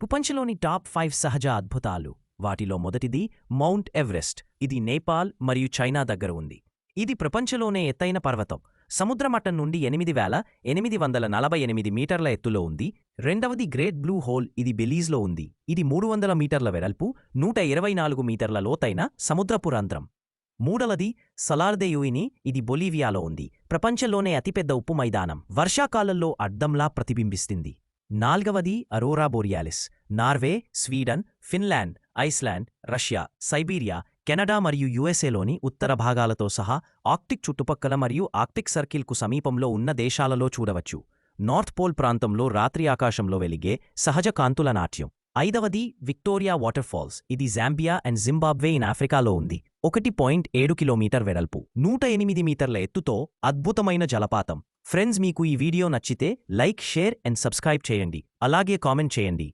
ప్రపంచంలోని టాప్ 5 సహజ అద్భుతాలు. వాటిలో మొదటిది మౌంట్ ఎవరెస్ట్. ఇది నేపాల్ మరియు చైనా దగ్గర ఉంది. ఇది ప్రపంచంలోనే ఎత్తైన పర్వతం. సముద్రమట్టం నుండి 8,848 మీటర్ల ఎత్తులో ఉంది. రెండవది గ్రేట్ బ్లూ హోల్. ఇది బెలీజ్లో ఉంది. ఇది 300 మీటర్ల వెడల్పు, 124 మీటర్ల లోతైన సముద్రపు రంధ్రం. మూడవది సలార్ దే ఉయుని. ఇది బొలీవియాలో ఉంది. ప్రపంచంలోనే అతిపెద్ద ఉప్పు మైదానం. వర్షాకాలంలో అద్దంలా ప్రతిబింబిస్తుంది. నాల్గవది aurora borealis. Norway, Sweden, Finland, Iceland, Russia, Siberia, Canada మరియు యుఎస్ఏలోని ఉత్తర భాగాలతో సహా ఆర్క్టిక్ చుట్టుపక్కల మరియు ఆర్క్టిక్ సర్కిల్కు సమీపంలో ఉన్న దేశాలలో చూడవచ్చు. నార్త్ పోల్ ప్రాంతంలో రాత్రి ఆకాశంలో వెలిగే సహజ కాంతుల నాట్యం. ఐదవది విక్టోరియా వాటర్ ఫాల్స్. ఇది జాంబియా అండ్ జింబాబ్వే ఇన్ ఆఫ్రికాలో ఉంది. 1.7 కిలోమీటర్ వెడల్పు, 108 మీటర్ల ఎత్తుతో అద్భుతమైన జలపాతం. ఫ్రెండ్స్, మీకు ఈ వీడియో నచ్చితే లైక్, షేర్ అండ్ సబ్స్క్రైబ్ చేయండి. అలాగే కామెంట్ చేయండి.